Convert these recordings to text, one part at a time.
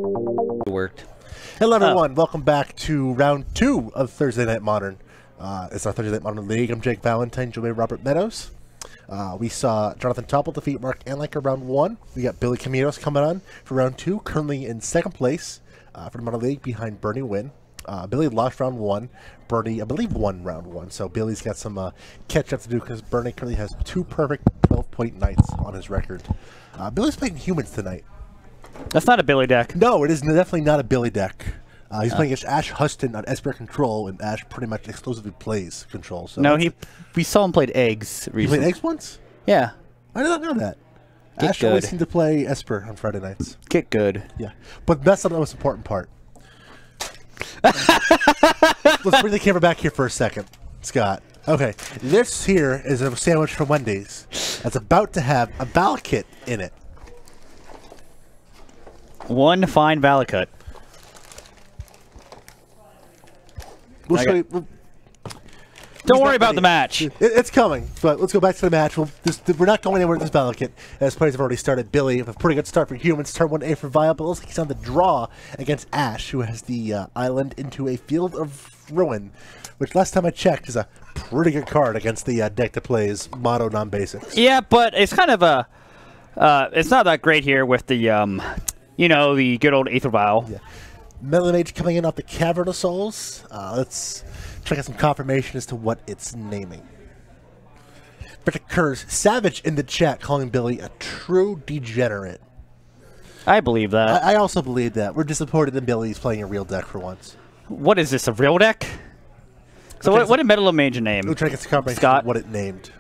It worked. Hello, everyone. Welcome back to round 2 of Thursday Night Modern. It's our Thursday Night Modern League. I'm Jake Valentine, joined by Robert Meadows. We saw Jonathan Topple defeat Mark Anliker round 1. We got Billy Comminos coming on for round 2, currently in second place for the Modern League behind Bernie Wynn. Billy lost round 1. Bernie, I believe, won round 1. So Billy's got some catch-up to do because Bernie currently has 2 perfect 12-point nights on his record. Billy's playing humans tonight. That's not a Billy deck. No, it is definitely not a Billy deck. He's playing against Ash Huston on Esper Control, and Ash pretty much exclusively plays Control. So no, we saw him played eggs recently. You played eggs once? Yeah. I did not know that. Get Ash good. always seemed to play Esper on Friday nights. Get good. Yeah. But that's not the most important part. Let's bring the camera back here for a second, Scott. Okay, this here is a sandwich from Wendy's that's about to have a Valakut in it. One fine Valakut. We'll show you. Don't worry about the match. It's coming, but let's go back to the match. We're not going anywhere with this Valakut, as players have already started. Billy, with a pretty good start for humans, turn 1A for Vile, but it looks like he's on the draw against Ash, who has the island into a field of ruin, which last time I checked is a pretty good card against the deck that plays Mono non-basics. Yeah, but it's kind of a... it's not that great here with the, you know, the good old Aether Vial. Yeah. Melee Mage coming in off the Cavern of Souls. Let's try to get some confirmation as to what it's naming. But occurs Savage in the chat calling Billy a true degenerate. I believe that. I also believe that. We're disappointed in Billy's playing a real deck for once. What is this, a real deck? So what did Metal Mage name? We'll try to get some confirmation Scott? of what it named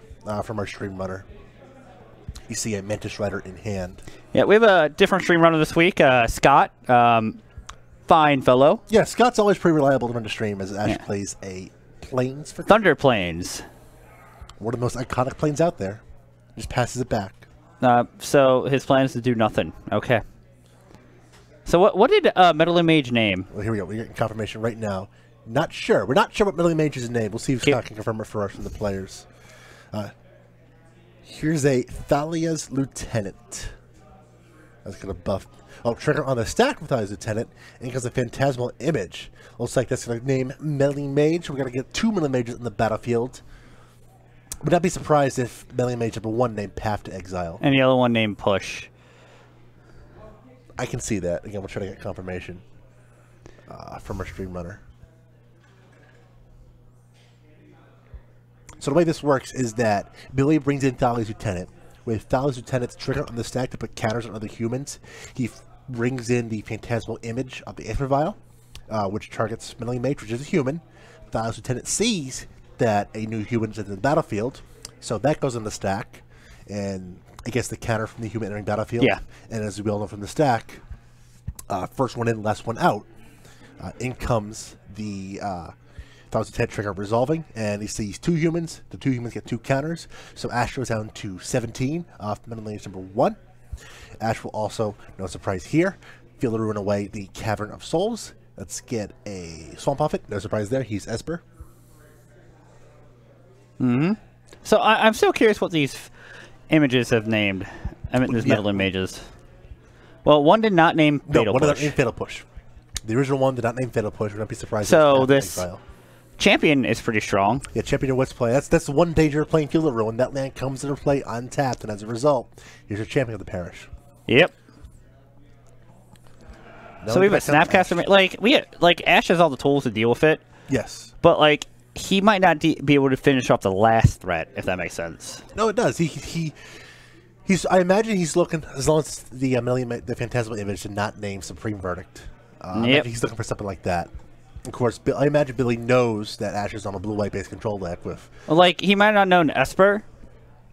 from our stream runner. You see a Mantis Rider in hand. Yeah, we have a different stream runner this week. Scott, fine fellow. Yeah, Scott's always pretty reliable to run the stream as Ash plays a Plains for Thunder Plains. One of the most iconic planes out there. Just passes it back. So his plan is to do nothing. Okay. So what did Metal Mage name? Well, here we go. We're getting confirmation right now. Not sure. We're not sure what Metal Mage's name. We'll see if Scott can confirm it for us from the players. Here's a Thalia's Lieutenant. That's going to buff. Oh, trigger on the stack with Thalia's Lieutenant, and because of Phantasmal Image. Looks like that's going to name Melee Mage. We're going to get 2 Melee Mages in the battlefield. Would not be surprised if Melee Mage number 1 named Path to Exile. And the other one named Push. I can see that. Again, we'll try to get confirmation from our stream runner. So the way this works is that Billy brings in Thalia's Lieutenant. With Thalia's Lieutenant's trigger on the stack to put counters on other humans, he brings in the Phantasmal Image of the Aether Vial, which targets Melee Mage, which is a human. Thalia's Lieutenant sees that a new human is in the battlefield, so that goes in the stack, and I guess the counter from the human entering battlefield. Yeah. And as we all know from the stack, first one in, last one out. In comes the Thalia's Lieutenant trigger resolving, and he sees 2 humans. The 2 humans get 2 counters, so Ash goes down to 17 off Metal Mage number 1. Ash will also, no surprise here, Field of Ruin away the Cavern of Souls. Let's get a Swamp off it. No surprise there. He's Esper. So I'm still curious what these images have named. I mean, these Metal Mages. Well, one did not name Fatal Push. One did not Push. name Fatal Push. The original one did not name Fatal Push. Would not be surprised. So this Champion is pretty strong. Yeah, Champion of Wits play. That's the one danger of playing Field of Ruin. That land comes into play untapped, and as a result, here's your Champion of the Parish. Yep. So we have a Snapcaster. Like Ash has all the tools to deal with it. Yes. But like he might not be able to finish off the last threat, if that makes sense. No, it does. He's. I imagine he's looking, as long as the Phantasmal Image did not name Supreme Verdict. Yep. He's looking for something like that. Of course, I imagine Billy knows that Ash is on a blue-white base control deck with. Like he might not have known Esper,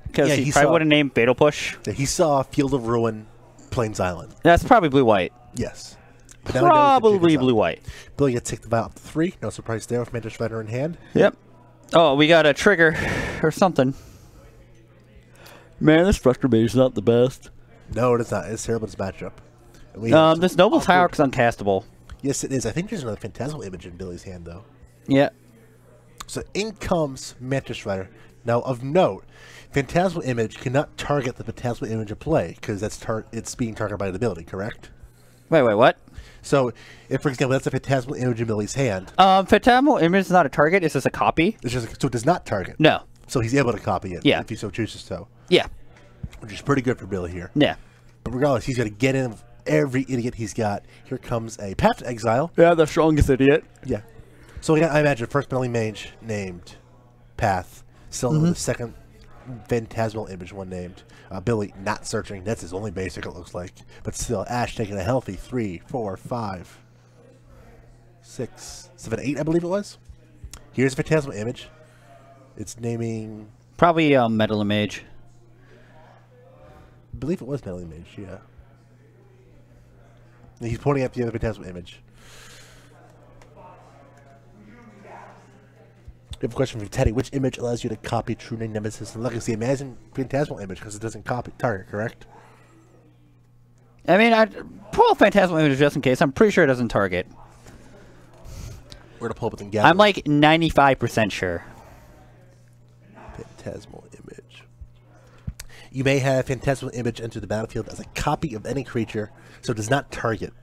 because he probably would have named Fatal Push. Yeah, he saw Field of Ruin, Plains Island. That's probably blue-white. Yes. But probably blue-white. Billy gets take the vial up to 3. No surprise there with Mantis Rider in hand. Yep. Oh, we got a trigger or something. Man, this Frustrator Mage is not the best. No, it is not. It's terrible. It's matchup. This Noble's Hierarch is uncastable. Yes, it is. I think there's another Phantasmal Image in Billy's hand, though. Yeah. So in comes Mantis Rider. Now, of note, Phantasmal Image cannot target the Phantasmal Image of play, because it's being targeted by an ability, correct? Wait, what? So, if, for example, that's a phantasmal image in Billy's hand. Phantasmal image is not a target. It's just a copy. It's just so it does not target. No. So he's able to copy it. Yeah. If he so chooses to. Yeah. Which is pretty good for Billy here. Yeah. But regardless, he's going to get in with every idiot he's got. Here comes a Path to Exile. Yeah, the strongest idiot. Yeah. So again, I imagine first Billy Mage named Path. Still with the second phantasmal image one named. Billy not searching. That's his only basic, it looks like. But still, Ash taking a healthy 3, 4, 5, 6, 7, 8, I believe it was. Here's a phantasmal image. It's naming... Probably Metal Mage. I believe it was Metal Mage, yeah. And he's pointing at the other phantasmal image. We have a question from Teddy. Which image allows you to copy True Name, Nemesis, and Legacy? Imagine Phantasmal image because it doesn't copy target, correct? I mean, I pull a Phantasmal image just in case. I'm pretty sure it doesn't target. We're going to pull up and gather. I'm like 95% sure. Phantasmal image. You may have Phantasmal image enter the battlefield as a copy of any creature, so it does not target.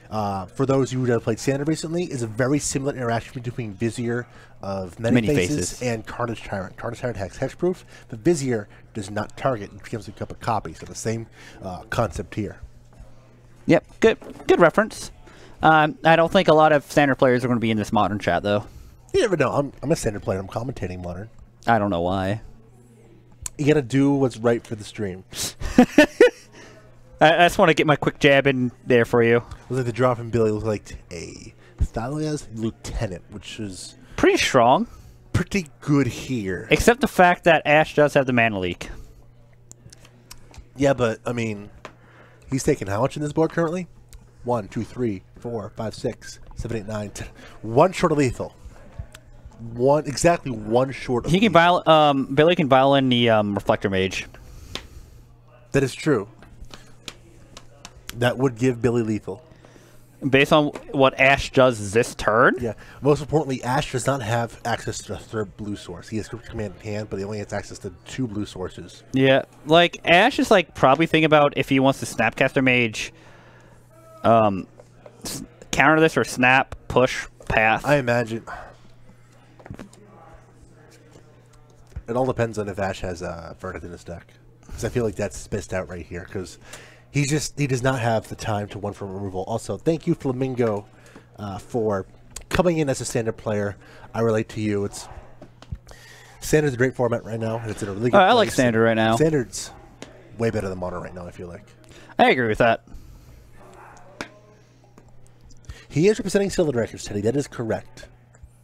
For those who have played Standard recently, is a very similar interaction between Vizier of Many Faces and Carnage Tyrant. Carnage Tyrant has hexproof, but Vizier does not target. It becomes a copy, so the same concept here. Yep, good reference. I don't think a lot of Standard players are going to be in this Modern chat, though. You never know. I'm a Standard player. I'm commentating Modern. I don't know why. You got to do what's right for the stream. I just want to get my quick jab in there for you. Looks like the draw from Billy looks like a Thalia's Lieutenant, which is pretty strong. Pretty good here. Except the fact that Ash does have the mana leak. Yeah, but, I mean, he's taking how much in this board currently? 1, 2, 3, 4, 5, 6, 7, 8, 9, 10. One short of lethal. Exactly one short of he can Billy can vial in the Reflector Mage. That is true. That would give Billy lethal. Based on what Ash does this turn? Yeah. Most importantly, Ash does not have access to a third blue source. He has command in hand, but he only has access to 2 blue sources. Yeah. Like, Ash is, like, probably thinking about if he wants to Snapcaster Mage, counter this or snap, push, path. I imagine. It all depends on if Ash has Verdict in his deck. Because I feel like that's spaced out right here, because... he does not have the time to one from removal. Also, thank you, Flamingo, for coming in as a Standard player. I relate to you. Standard's a great format right now, and it's in a really good place. I like Standard right now. Standard's way better than Modern right now, I feel like. I agree with that. He is representing Silver Records, Teddy. That is correct.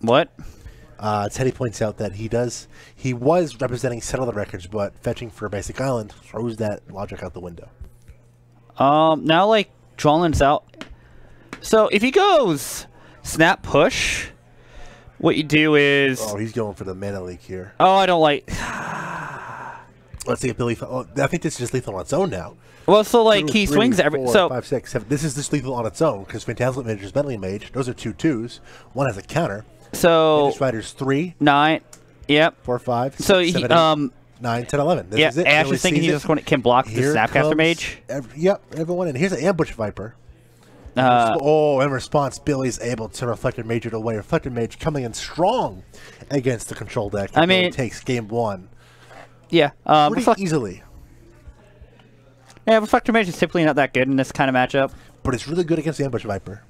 What? Teddy points out that he was representing Settled Records, but fetching for a basic island throws that logic out the window. Now, like, Drawlin's out. So, if he goes snap push, what you do is... Oh, he's going for the mana leak here. Oh, I don't like... Let's see if Billy... Oh, I think this is just lethal on its own now. Well, so, like, 2, he 3, swings every... 4, so 5, 6, 7. This is just lethal on its own, because Phantasmal Mage is Meddling Mage. Those are 2 2s. One has a counter. So... Mantis Rider's 3. 9. Yep. 4, 5, 6, so 7, he, 8, 9, 10, 11. This yeah, is it. Ash is thinking he just can block the Snapcaster Mage. Yep, everyone. And here's an Ambush Viper. In response, Billy's able to Reflector Mage it away. Reflector Mage coming in strong against the control deck. I mean, takes game 1. Yeah, pretty easily. Yeah, Reflector Mage is typically not that good in this kind of matchup. But it's really good against the Ambush Viper.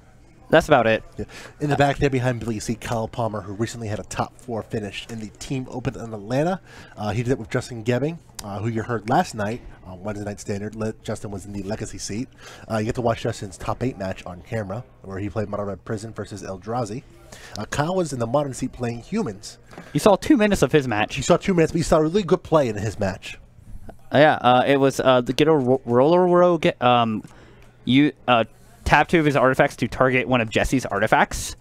That's about it. Yeah. In the back there behind Billy, you see Kyle Palmer, who recently had a top 4 finish in the Team Open in Atlanta. He did it with Justin Gebbing, who you heard last night on Wednesday Night Standard. Justin was in the Legacy seat. You get to watch Justin's top 8 match on camera, where he played Modern Red Prison versus Eldrazi. Kyle was in the Modern seat playing Humans. You saw 2 minutes of his match. You saw 2 minutes, but you saw a really good play in his match. Yeah, it was get a roller rogue. Tap 2 of his artifacts to target one of Jesse's artifacts.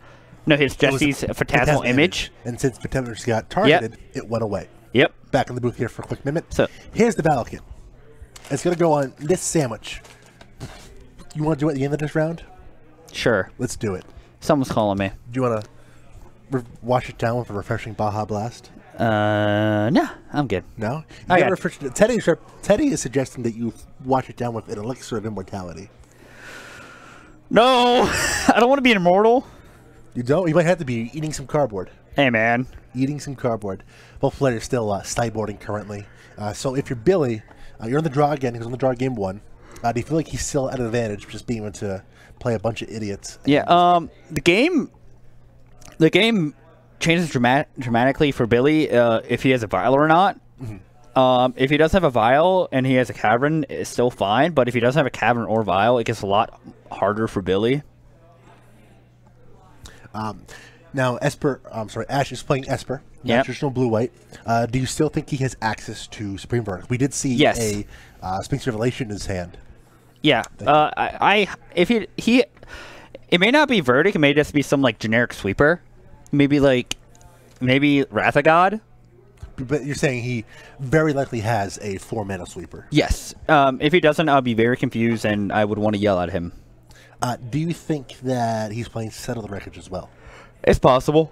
No, his Jesse's Phantasmal image. And since Phantasmal got targeted, it went away. Yep. Back in the booth here for a quick minute. So here's the battle kit. It's going to go on this sandwich. You want to do it at the end of this round? Sure. Let's do it. Someone's calling me. Do you want to wash it down with a refreshing Baja Blast? No, I'm good. No? Teddy is suggesting that you wash it down with an Elixir of Immortality. No! I don't want to be an immortal. You don't? You might have to be eating some cardboard. Hey, man. Eating some cardboard. Both players still sideboarding currently. So if you're Billy, you're on the draw again. He was on the draw game 1. Do you feel like he's still at an advantage just being able to play a bunch of idiots? Yeah, the game changes dramatically for Billy if he has a vial or not. If he does have a vial and he has a cavern, it's still fine. But if he doesn't have a cavern or vial, it gets a lot harder for Billy. Now, Ash is playing Esper, not traditional blue-white. Do you still think he has access to Supreme Verdict? We did see a Sphinx Revelation in his hand. Yeah, it may not be Verdict. It may just be some like generic sweeper, maybe Wrath of God. But you're saying he very likely has a 4-mana sweeper. Yes. If he doesn't, I'll be very confused and I would want to yell at him. Do you think that he's playing Settle the Wreckage as well? It's possible.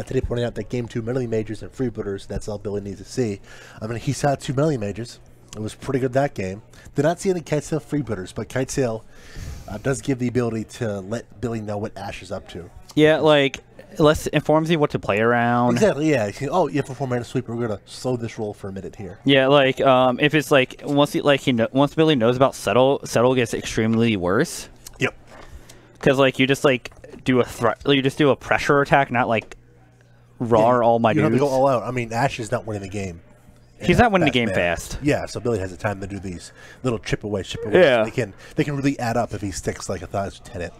Today pointing out that game 2 Melody Majors and Freebooters, that's all Billy needs to see. I mean, he saw 2 Melody Majors. It was pretty good that game. Did not see any Kitesail Freebooters, but Kitesail does give the ability to let Billy know what Ash is up to. Yeah, like, informs you what to play around. Exactly, yeah. Oh, you have a 4-mana sweeper. We're going to slow this roll for a minute here. Yeah, like, if it's like, once Billy knows about Settle gets extremely worse. Yep. Because, like, you just, like, do a pressure attack, not, like, all my dudes. You have to go all out. I mean, Ash is not winning the game. He's not winning the game fast. Yeah, so Billy has the time to do these little chip away. Yeah. They can really add up if he sticks like a Thoughtless Lieutenant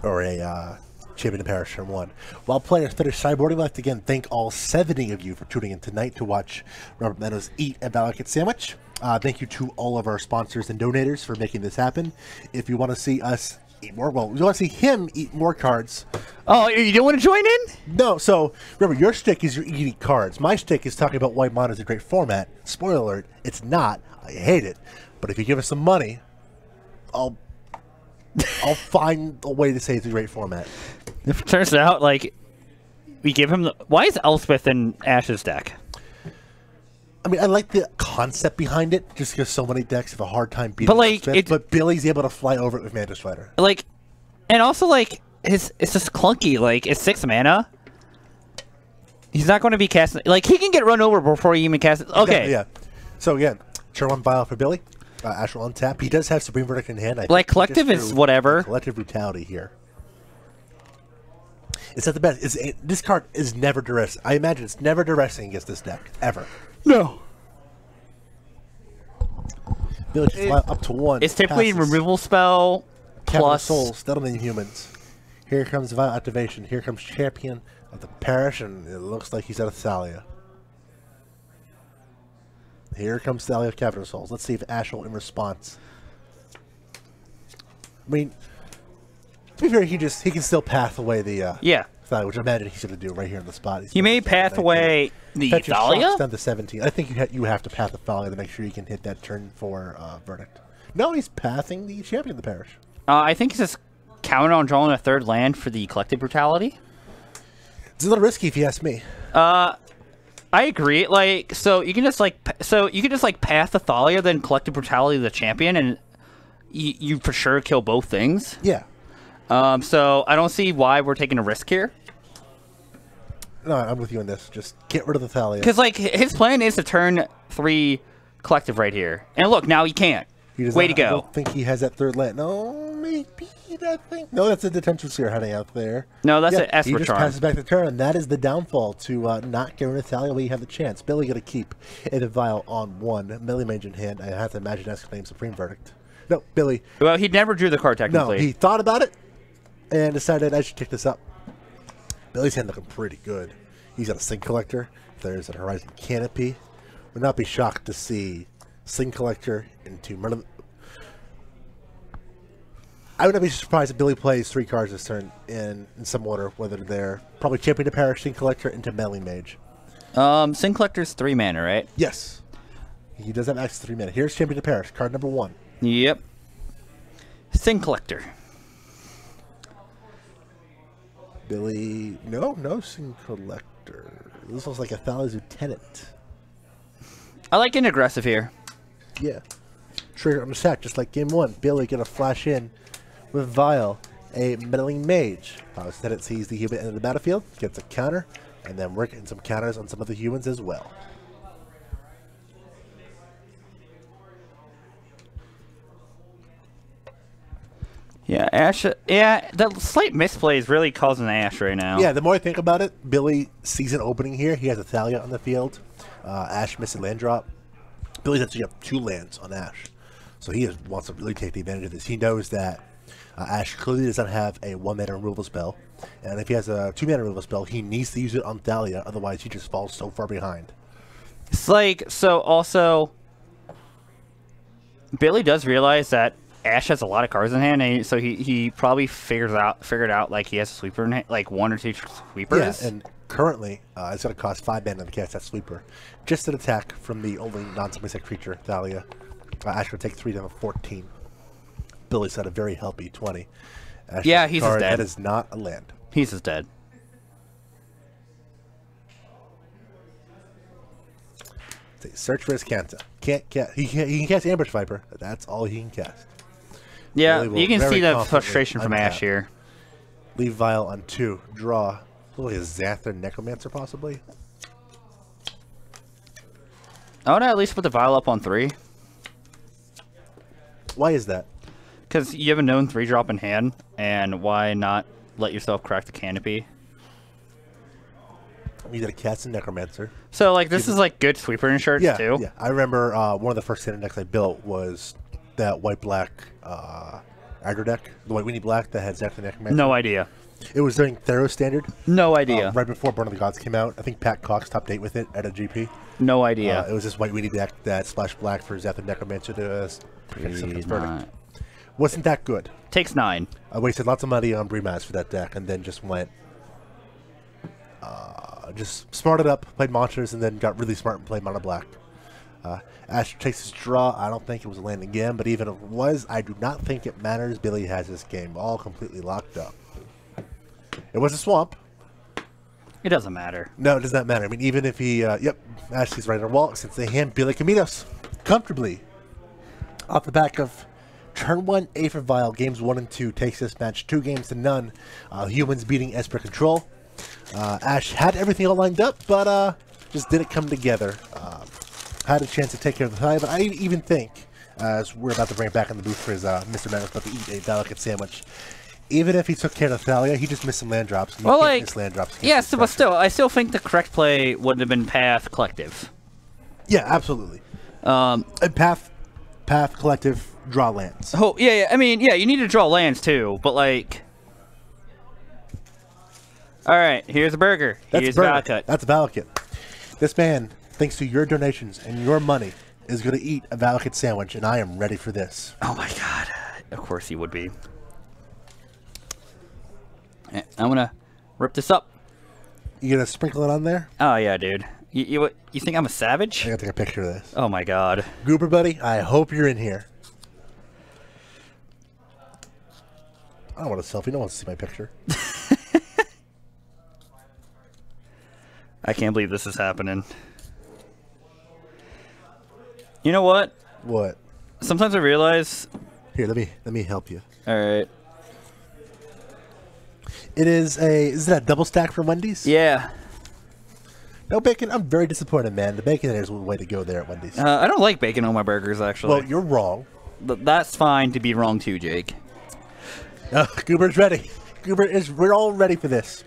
or a Champion of Parish from 1. While players finish sideboarding, I'd like to again thank all 70 of you for tuning in tonight to watch Robert Meadows eat a Valakut sandwich. Thank you to all of our sponsors and donators for making this happen. If you want to see us eat more, well, you want to see him eat more cards. Oh, you don't want to join in? No, so remember, your shtick is you're eating cards. My shtick is talking about why Modern is a great format. Spoiler alert, it's not. I hate it. But if you give us some money, I'll find a way to say it's a great format. If it turns out, like, we give him the... Why is Elspeth in Ash's deck? I mean, I like the concept behind it, just because so many decks have a hard time beating Elspeth, but Billy's able to fly over it with Mantis Fighter. Like, and also, like, it's just clunky. Like, it's 6 mana. He's not going to be casting... Like, he can get run over before he even casts it. Okay. Yeah. So, again, turn 1 vial for Billy. Ash will untap. He does have Supreme Verdict in hand. Like, Collective is whatever. Collective Brutality here. It's not the best. This card is never duress. I imagine it's never duressing against this deck. Ever. No. Billy can fly up to 1. It's typically removal spell plus... Souls, Settlement Humans. Here comes Vial Activation. Here comes Champion of the Parish, and it looks like he's out of Thalia. Here comes Thalia of Cavern of Souls. Let's see if Ash will in response. I mean, to be fair, he can still path away the Thalia, which I imagine he's going to do right here in the spot. He may path away the Thalia? Down to 17. I think you have to path the Thalia to make sure you can hit that turn 4 Verdict. No, he's pathing the Champion of the Parish. I think he's just counting on drawing a 3rd land for the Collective Brutality. It's a little risky if you ask me. I agree. Like, so you can just path the Thalia, then Collective Brutality the Champion, and you for sure kill both things. Yeah. So I don't see why we're taking a risk here. No, I'm with you on this. Just get rid of the Thalia. Because, like, his plan is to turn 3 Collective right here. And look, now he can't. Way to go. I don't think he has that 3rd land. No, maybe that thing. No, that's a Detention Sphere heading out there. No, that's an Esper Charm. He just passes back the turn, and that is the downfall to not get rid of Thalia when you have the chance. Billy going to keep a vial on 1. Melee Mage in hand. I have to imagine that's claim Supreme Verdict. No, Billy. Well, he never drew the card, technically. No, he thought about it and decided I should kick this up. Billy's hand looking pretty good. He's got a Sling Collector. There's a Horizon Canopy. Would not be shocked to see Sling Collector into Murder. I would not be surprised if Billy plays 3 cards this turn in some order, whether they're probably Champion of Parish, Sling Collector, into Melee Mage. Sling Collector's 3 mana, right? Yes. He does have access to 3 mana. Here's Champion of Parish, card number 1. Yep. Sling Collector. Billy, no Sling Collector. This looks like a Thalia's Lieutenant. I like getting aggressive here. Yeah. trigger on the sack, just like game 1. Billy gonna flash in with Vile, a meddling mage. Instead it sees the human end of the battlefield, gets a counter, and then work in some counters on some of the humans as well. Yeah, Ash. Yeah, the slight misplay is really causing Ash right now. Yeah, the more I think about it, Billy sees an opening here. He has a Thalia on the field. Ash missed a land drop. Billy's actually got 2 lands on Ash. So he wants to really take the advantage of this. He knows that Ash clearly does not have a 1-mana removal spell. And if he has a 2-mana removal spell, he needs to use it on Thalia. Otherwise, he just falls so far behind. It's like, so also, Billy does realize that Ash has a lot of cards in hand, and so he probably figured out like he has a sweeper in hand, like 1 or 2 sweepers. Yeah, and currently it's going to cost 5 mana to cast that sweeper. Just an attack from the only non-submissive creature, Thalia. Ash will take 3 down to 14. Billy's at a very healthy 20. Ash Yeah, he's just dead. That is not a land. He's just dead. Search for his Kanta. He can cast Ambush Viper. That's all he can cast. Yeah, Billy you can see the frustration from untap. Ash here. Leave Vile on 2. Draw. Like a Zather Necromancer, possibly. I would at least put the Vial up on 3. Why is that? Because you have a known 3-drop in hand, and why not let yourself crack the canopy? You got to cast a Necromancer. So, like, this is, like, good sweeper insurance, too. Yeah, I remember one of the first standard decks I built was that white-black aggro deck. The white-weenie black that had Zather Necromancer. No idea. It was during Theros Standard. No idea. Right before Burn of the Gods came out. I think Pat Cox top 8 with it at a GP. No idea. It was this white-weenie deck that splashed black for Zather Necromancer to Please Verdict. Wasn't that good. Takes 9. I wasted lots of money on Bremaz for that deck, and then just went... just smarted up, played monsters, and then got really smart and played mono black. Ash takes his draw. I don't think it was a land again, but even if it was, I do not think it matters. Billy has this game all completely locked up. It was a swamp. It doesn't matter. No, it does not matter. I mean, even if he... yep, Ash sees right on the wall, since they hand Billy Comminos comfortably. Off the back of turn 1, A for Vile, games 1 and 2, takes this match 2 games to none. Humans beating Esper Control. Ash had everything all lined up, but just didn't come together. Had a chance to take care of the tie, but I even think, as we're about to bring it back in the booth for his Mr. Madness about to eat a delicate sandwich, even if he took care of Thalia, he just missed some land drops. Well, like, miss land drops. Yeah, so, but still, I still think the correct play would have been Path Collective. Yeah, absolutely. And Path Collective, draw lands. Oh, yeah, I mean, yeah, you need to draw lands too, but like... Alright, here's a burger. Here's Valakut. That's Valakut. This man, thanks to your donations and your money, is going to eat a Valakut sandwich, and I am ready for this. Oh my god. Of course he would be. I'm going to rip this up. You going to sprinkle it on there? Oh yeah, dude. You think I'm a savage? I got to take a picture of this. Oh my god. Goober buddy, I hope you're in here. I don't want a selfie. No one wants to see my picture. I can't believe this is happening. You know what? What? Sometimes I realize... Here, let me help you. Alright. Is it a double stack from Wendy's? Yeah. No bacon? I'm very disappointed, man. The bacon is the way to go there at Wendy's. I don't like bacon on my burgers, actually. Well, you're wrong. That's fine to be wrong too, Jake. Goober's ready. We're all ready for this.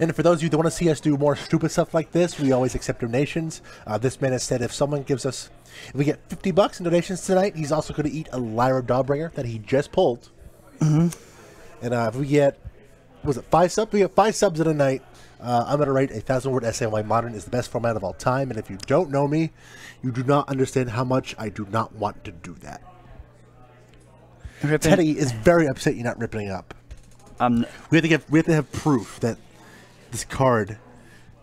And for those of you that want to see us do more stupid stuff like this, we always accept donations. This man has said if someone gives us, if we get $50 in donations tonight, he's also going to eat a Lyra Dawbringer that he just pulled. Mm-hmm. And if we get, was it 5 subs? We get 5 subs in a night. I'm going to write a 1,000-word essay on why Modern is the best format of all time. And if you don't know me, you do not understand how much I do not want to do that. Teddy is very upset you're not ripping it up. We have to have proof that this card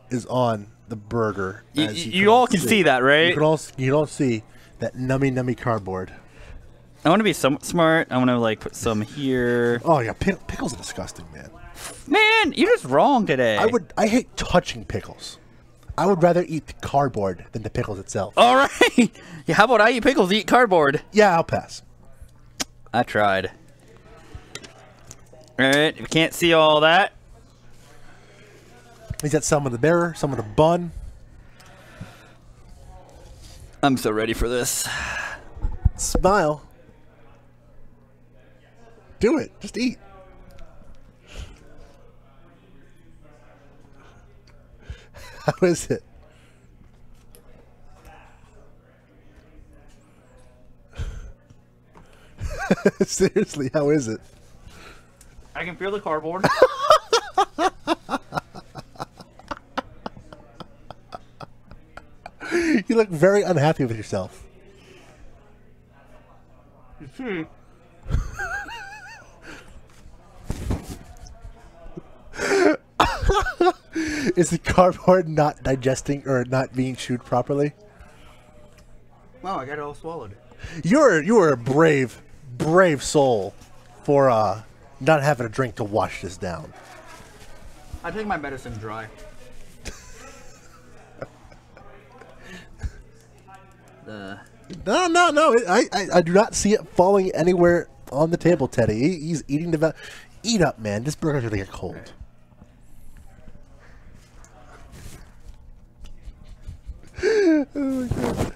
is on the burger. You all can see that, right? You can all see that nummy cardboard. I want to be somewhat smart. I want to like put some here. Oh yeah, pickles are disgusting, man. Man, you're just wrong today. I hate touching pickles. I would rather eat the cardboard than the pickles itself. All right. Yeah, how about I eat pickles, eat cardboard? Yeah, I'll pass. I tried. All right. If you can't see all that. He's got some of the bearer, some of the bun. I'm so ready for this. Smile. Do it. Just eat. How is it? Seriously, how is it? I can feel the cardboard. You look very unhappy with yourself. Is the cardboard not digesting or not being chewed properly? Wow, I got it all swallowed. You are a brave soul for not having a drink to wash this down. I think my medicine's dry. No. I do not see it falling anywhere on the table, Teddy. He's eating the... Eat up, man. This burger's gonna get cold. Oh my God.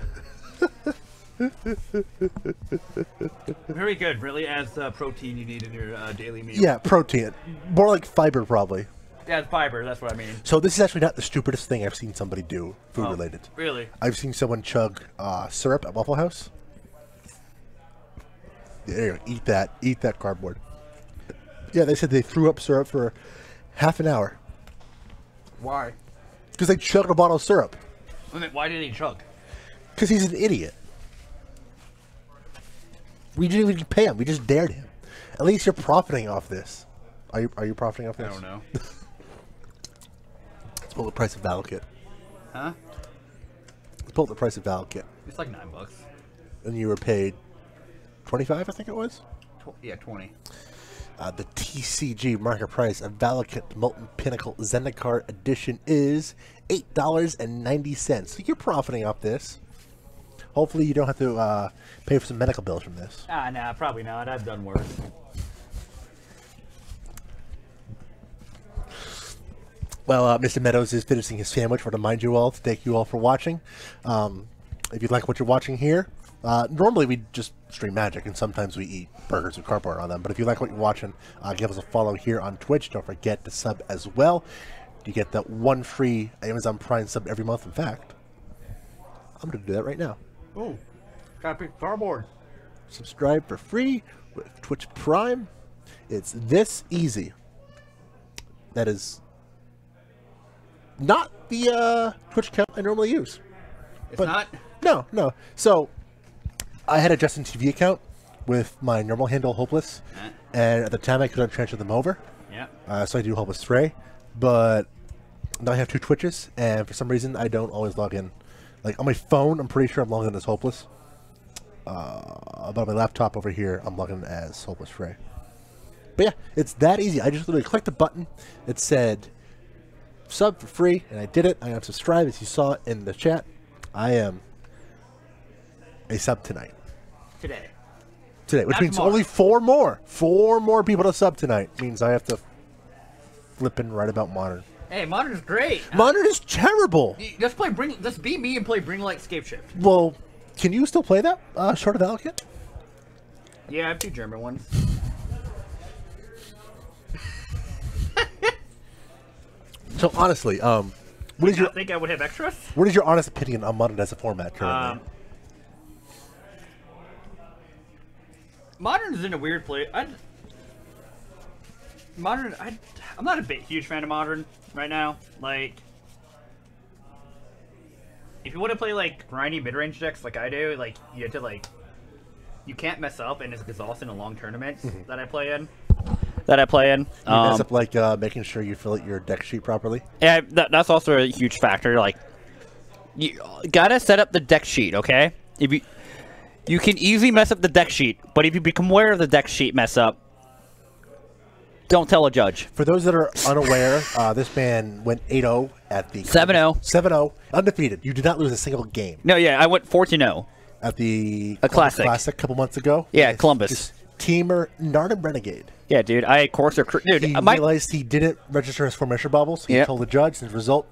Very good. Really adds protein you need in your daily meal. Yeah, protein. More like fiber, probably. Yeah, it's fiber. That's what I mean. So this is actually not the stupidest thing I've seen somebody do, food-related. Really? I've seen someone chug syrup at Waffle House. There you go. Eat that. Eat that cardboard. Yeah, they said they threw up syrup for half an hour. Why? Because they chugged a bottle of syrup. Why did he chug? Because he's an idiot. We didn't even pay him. We just dared him. At least you're profiting off this. Are you profiting off this? I don't know. Let's pull the price of Battle Kit. Huh? Let's pull the price of Battle Kit. It's like $9. And you were paid 25, I think it was? Yeah, 20. The TCG market price of Valakut Molten Pinnacle Zendikar Edition is $8.90. So you're profiting off this. Hopefully you don't have to pay for some medical bills from this. Nah, probably not. I've done worse. Well, Mr. Meadows is finishing his sandwich. I want to remind you all to thank you all for watching. If you like what you're watching here, normally we just stream Magic, and sometimes we eat burgers with cardboard on them. But if you like what you're watching, give us a follow here on Twitch. Don't forget to sub as well. You get that one free Amazon Prime sub every month. In fact, I'm going to do that right now. Oh, gotta pick cardboard. Subscribe for free with Twitch Prime. It's this easy. That is not the Twitch account I normally use. It's not? No. So, I had a Justin TV account with my normal handle, Hopeless. And at the time, I couldn't transfer them over. Yeah. So I do Hopeless Stray. But now I have 2 Twitches, and for some reason, I don't always log in. Like, on my phone, I'm pretty sure I'm logged in as Hopeless. But on my laptop over here, I'm logged in as Hopeless Stray. But yeah, it's that easy. I just literally clicked the button. It said sub for free, and I did it. I am subscribed, as you saw in the chat. I am a sub tonight. Today, which Not means tomorrow. only 4 more. 4 more people to sub tonight. Means I have to flip and write about Modern. Hey, Modern is great. Modern is terrible. Just be me and play Bring Light Scape Shift. Well, can you still play that short of Valakut? Yeah, I have 2 German ones. So honestly, what is You your think I would have extras? what is your honest opinion on Modern as a format currently? Modern is in a weird place. I'm not a huge fan of Modern right now. Like, if you want to play like grindy mid-range decks like I do, like you have to you can't mess up, and it's exhausting in long tournaments that I play in. You mess up like making sure you fill out your deck sheet properly. Yeah, that's also a huge factor. Like, you gotta set up the deck sheet, okay? If you can easily mess up the deck sheet, but if you become aware of the deck sheet mess up, Don't tell a judge. For those that are unaware, this man went 8-0 at the 7-0. 7-0, undefeated. You did not lose a single game. No, yeah, I went 14-0. At the Classic a couple months ago. Yeah, Columbus. Just teamer Narden Renegade. Yeah, dude, I had Courser. Dude, he realized he didn't register his formation bubbles. He told the judge, and the result,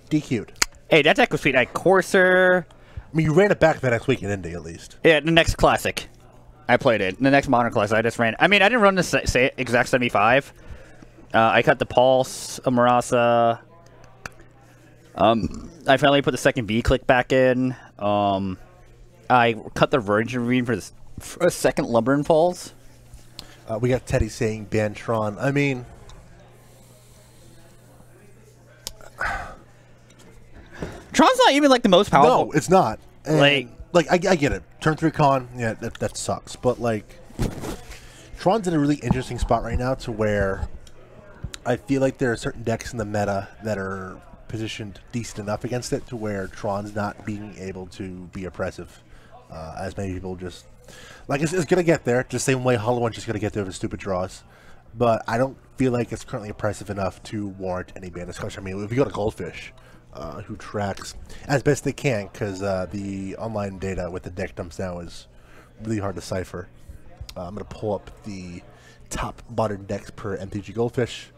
DQ'd. Hey, that deck was sweet. I had Courser. I mean, you ran it back the next week in Indy, at least. Yeah, the next Classic. I played it. The next Modern Classic, I just ran. I mean, I didn't run the exact 75. I cut the Pulse, Amarasa. I finally put the second V-click back in. I cut the Virgin Ravine for the second Lumber and Falls. We got Teddy saying ban Tron. I mean... Tron's not even, like, the most powerful. No, it's not. And, like, I get it. Turn 3 con, yeah, that sucks. But, like, Tron's in a really interesting spot right now to where I feel like there are certain decks in the meta that are positioned decent enough against it to where Tron's not being able to be oppressive. As many people just... Like, it's going to get there, just the same way Hollow One's just going to get there with stupid draws. But I don't feel like it's currently oppressive enough to warrant any ban discussion. I mean, if you go to Goldfish, who tracks as best they can, because the online data with the deck dumps now is really hard to decipher. I'm going to pull up the top modern decks per MTG Goldfish.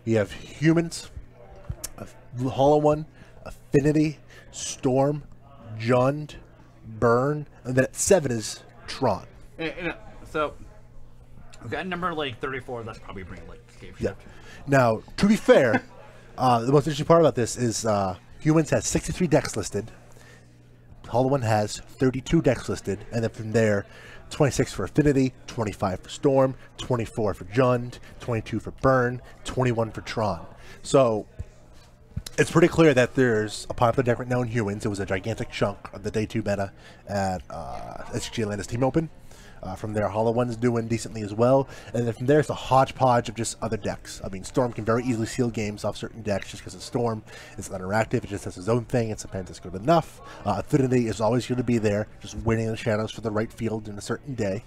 We have Humans, Hollow One, Affinity, Storm, Jund, Burn, and then at 7 is Tron. So, that number like 34, that's probably bringing like Escape Shift. Yeah. Now, to be fair, the most interesting part about this is Humans has 63 decks listed. Hollow One has 32 decks listed, and then from there, 26 for Affinity, 25 for Storm, 24 for Jund, 22 for Burn, 21 for Tron. So, it's pretty clear that there's a popular deck right now in Humans. It was a gigantic chunk of the Day 2 meta at SG Atlantis Team Open. From there, Hollow One's doing decently as well. And then from there, it's a hodgepodge of just other decks. I mean, Storm can very easily seal games off certain decks just because it's Storm. It's interactive. It just does its own thing, and sometimes it's good enough. Affinity is always going to be there, just waiting in the shadows for the right field in a certain day.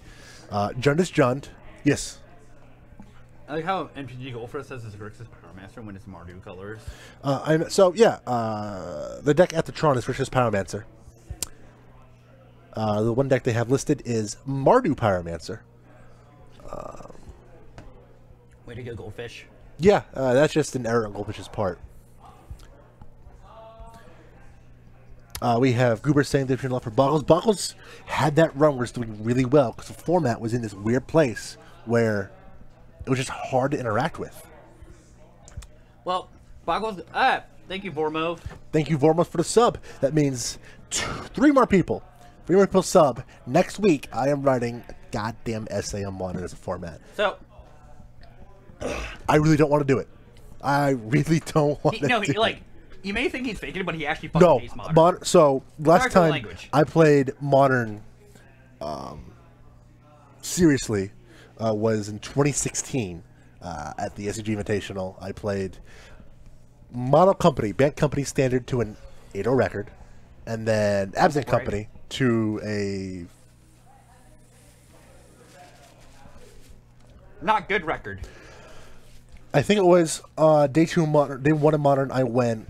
Jund is Jund. Yes. I like how MTG Goldfish says it's Grixis Pyromancer when it's Mardu colors. The deck at the Tron is Grixis Pyromancer. The one deck they have listed is Mardu Pyromancer. Way to go, Goldfish. Yeah, that's just an error on Goldfish's part. We have Goober saying they've love for Boggles. Boggles had that run where it's doing really well because the format was in this weird place where it was just hard to interact with. Well, Boggles, thank you, Vormo. Thank you, Vormo, for the sub. That means 3 more people. 3 more people sub. Next week, I am writing a goddamn essay on Modern as a format. So, I really don't want to do it. I really don't want to do it. Like, you may think he's faking it, but he actually fucking hates Modern. So, last time I played Modern seriously was in 2016 at the SCG Invitational. I played Model Company, Band Company Standard to an 8-0 record, and then Absent Company to a not good record. I think it was day 2 Modern. Day 1 of Modern, I went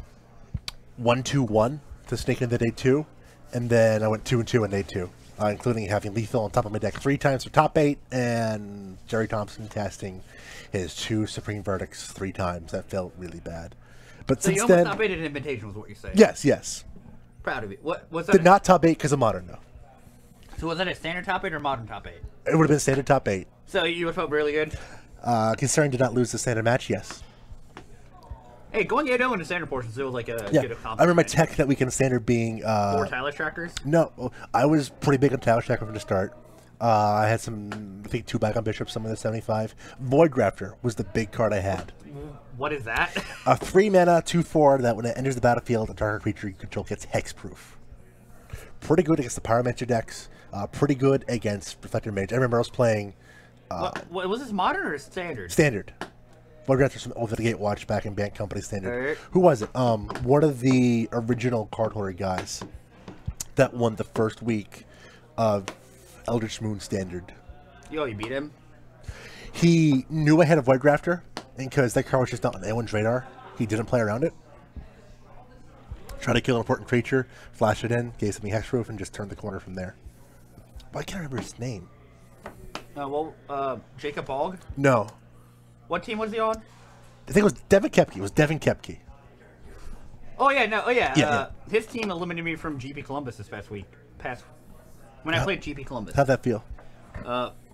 1-2-1 to sneak into day 2, and then I went 2-2 in day 2, including having Lethal on top of my deck 3 times for top 8, and Jerry Thompson casting his 2 Supreme Verdicts 3 times. That felt really bad. But so since you then, almost top 8 an invitation was what you're saying. Yes. Proud of you. What was that? Did not top 8 because of Modern, though. So was that a standard top 8 or modern top 8? It would have been standard top 8. So you would felt really good? Considering did not lose the standard match, yes. Hey, going 8-0 in the standard portion still was like a good accomplishment. I remember my tech that weekend standard being 4 Talus trackers? No, I was pretty big on Talus tracker from the start. I had some, I think 2 back on Bishop, some of the 75. Void Grafter was the big card I had. What is that? A 3 mana, 2/4 that when it enters the battlefield, a target creature you control gets hexproof. Pretty good against the Pyromancer decks. Pretty good against Reflector Mage. I remember I was playing. What was this modern or standard? Standard. Void Grafter from Over the Gatewatch back in Band Company Standard. Right. Who was it? One of the original card holder guys that won the first week of Eldritch Moon Standard. You beat him? He knew ahead of White Grafter, and because that card was just not on anyone's radar, he didn't play around it. Tried to kill an important creature, flash it in, gave something hexproof, and just turned the corner from there. But I can't remember his name. Jacob Bog? No. What team was he on? I think it was Devin Kepke. It was Devin Kepke. Oh, yeah, no, Yeah. His team eliminated me from GP Columbus this past week. When I played GP Columbus. How'd that feel?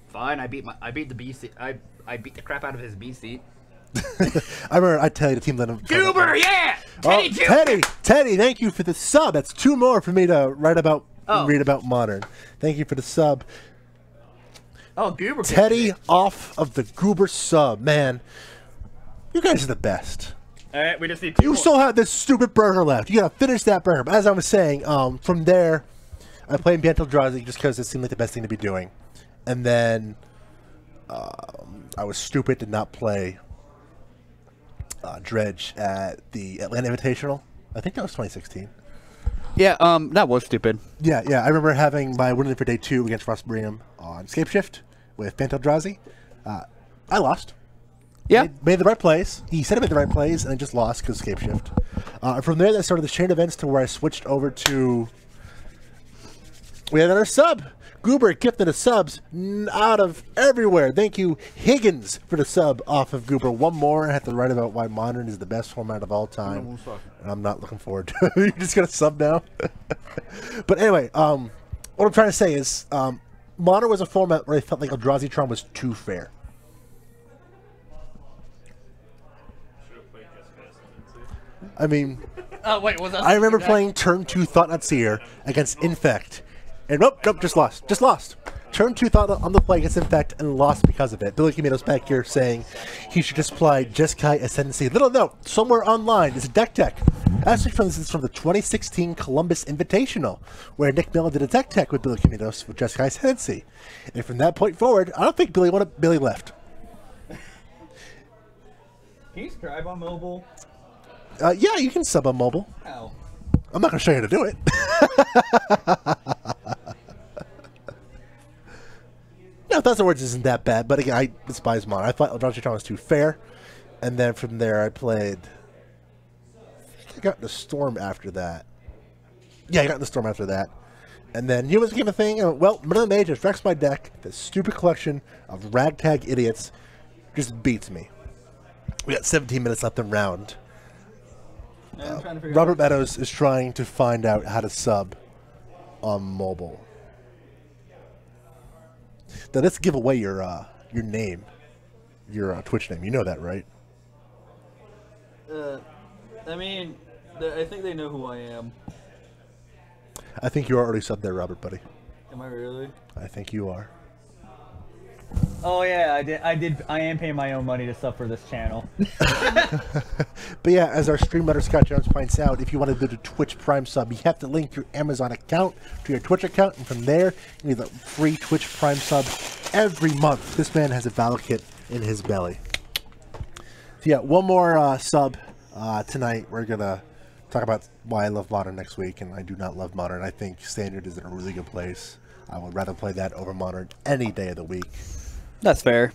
Fine. I beat the B seat. I beat the crap out of his B seat. I remember I tell you the team that I'm Goober, yeah! Teddy, thank you for the sub. That's 2 more for me to read about Modern. Thank you for the sub. Oh, Goober. Teddy off of the Goober sub. Man, you guys are the best. All right, we just need 2 You more. still have this stupid burger left. You gotta finish that burger. But as I was saying, from there, I played Bantel Drazi just because it seemed like the best thing to be doing. And then I was stupid to not play Dredge at the Atlanta Invitational. I think that was 2016. Yeah, that was stupid. Yeah. I remember having my winning for day 2 against Ross Bream on Scapeshift with Bantel Drazi. I lost. Yeah. Made the right plays. He said I made the right plays, and I just lost because Scapeshift. From there, that started the chain of events to where I switched over to... We had another sub. Goober gifted the subs out of everywhere. Thank you, Higgins, for the sub off of Goober. One more. I have to write about why Modern is the best format of all time. And I'm not looking forward to it. You're just going to sub now? But anyway, what I'm trying to say is Modern was a format where I felt like Eldrazi-Tron was too fair. I mean, wait, was that I remember playing turn 2 Thought-Knot Seer against Infect. And nope, just lost. Turn 2 Thought on the play against Infect and lost because of it. Billy Comminos back here saying he should just play Jeskai Ascendancy. Little note, somewhere online is a deck tech. Actually, this is from the 2016 Columbus Invitational, where Nick Miller did a deck tech with Billy Comminos with Jeskai Ascendancy. And from that point forward, I don't think Billy left. Can you subscribe on mobile? Yeah, you can sub on mobile. How? I'm not going to show you how to do it. No, 1,000 Words isn't that bad, but again, I despise Modern. I thought Eldrazi-Tron was too fair, and then from there I played... I got in the Storm after that. Yeah, I got in the Storm after that. And then Humans became a thing, and well, Middle Mage just wrecks my deck. This stupid collection of ragtag idiots just beats me. We got 17 minutes left in round. Robert Meadows is trying to find out how to sub on mobile. Now let's give away your name, your Twitch name. You know that, right? I mean, I think they know who I am. I think you're already subbed there, Robert, buddy. Am I really? I think you are. Oh yeah, I am paying my own money to sub for this channel. But yeah, as our streamer Scott Jones points out, if you want to do the Twitch Prime sub, you have to link your Amazon account to your Twitch account, and from there, you need a free Twitch Prime sub every month. This man has a Valakut in his belly. So yeah, one more sub tonight. We're gonna talk about why I love Modern next week, and I do not love Modern. I think Standard is in a really good place. I would rather play that over Modern any day of the week. That's fair.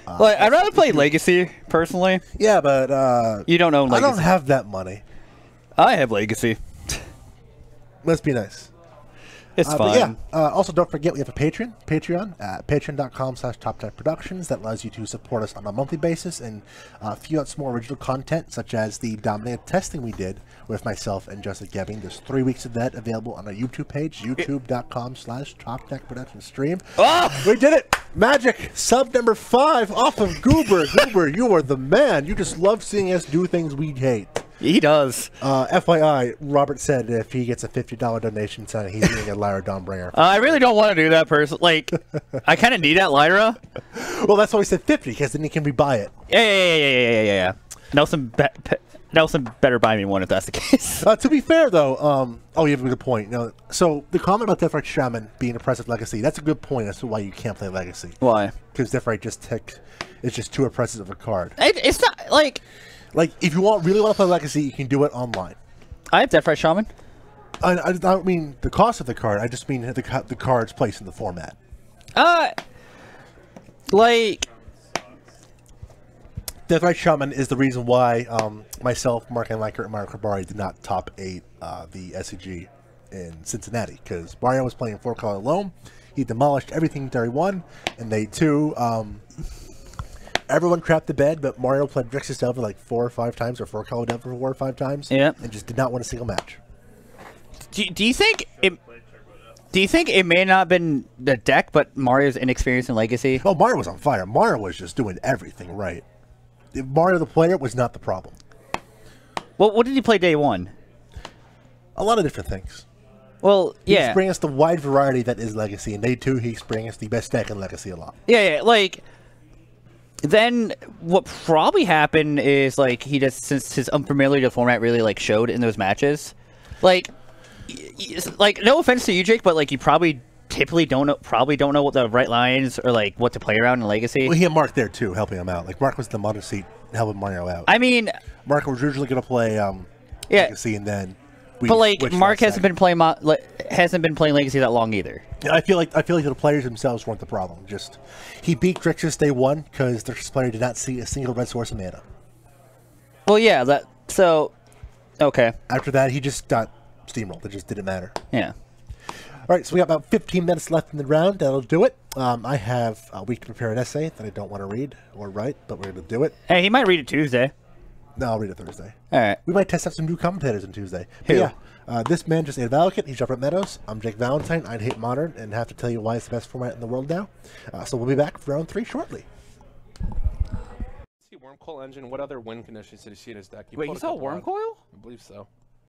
Like, I'd rather play Legacy, personally. Yeah, but you don't own Legacy. I don't have that money. I have Legacy. Must be nice. It's fine. Yeah, also don't forget we have a Patreon at patreon.com/TopDeckProductions that allows you to support us on a monthly basis and a few out some more original content, such as the Dominated testing we did with myself and Jessica Gebbing. There's 3 weeks of that available on our YouTube page, youtube.com/TopDeckProductions stream. Oh! We did it! Magic! Sub number 5 off of Goober. Goober, you are the man. You just love seeing us do things we hate. He does. FYI, Robert said if he gets a $50 donation, he's getting a Lyra Dawnbringer. I really don't want to do that, person. Like, I kind of need that Lyra. Well, that's why we said 50, because then you can rebuy it. Yeah. Nelson better buy me one if that's the case. To be fair, though, oh, you have a good point. You know, so the comment about Deathrite Shaman being oppressive Legacy, that's a good point as to why you can't play Legacy. Why? Because Deathrite is just too oppressive of a card. It's not, like... Like, if you really want to play Legacy, you can do it online. I have Deathrite Shaman. I don't mean the cost of the card. I just mean the card's place in the format. Like, Deathrite Shaman is the reason why myself, Mark and Liker, and Mario Kabari did not top 8 the SCG in Cincinnati, because Mario was playing 4-color alone. He demolished everything Day 1, and Day 2, everyone crapped the bed, but Mario played Drix's Delver like 4 or 5 times, or 4-color Delver 4 or 5 times, and just did not win a single match. Do you think it... Do you think it may not have been the deck, but Mario's inexperience in Legacy? Oh, Mario was on fire. Mario was just doing everything right. Mario the player was not the problem. Well, what did he play Day 1? A lot of different things. Well, yeah. He experienced the wide variety that is Legacy. In Day 2, he experienced the best deck in Legacy a lot. Yeah, like... Then what probably happened is, like, he just... Since his unfamiliar to the format really, like, showed in those matches, like, no offense to you, Jake, but, like, you probably... typically don't know what the right lines or like what to play around in Legacy. Well, he had Mark there too, helping him out. Like Mark was the modern seat helping Mario out. I mean, Mark was usually going to play Legacy, and then Mark hasn't been playing Legacy that long either. Yeah, I feel like the players themselves weren't the problem. Just he beat Drixus Day 1 because Drixus player did not see a single red source of mana. Well, yeah, okay. After that, he just got steamrolled. It just didn't matter. Yeah. All right, so we got about 15 minutes left in the round. That'll do it. I have a week to prepare an essay that I don't want to read or write, but we're going to do it. Hey, he might read it Tuesday. No, I'll read it Thursday. All right. We might test out some new commentators on Tuesday. Who? But yeah, this man just ate Valakut. He's Robert Meadows. I'm Jake Valentine. I'd hate Modern and have to tell you why it's the best format in the world now. So we'll be back for round 3 shortly. Wormcoil engine. What other win conditions did he see in his deck? Wait, you saw Wormcoil? I believe so.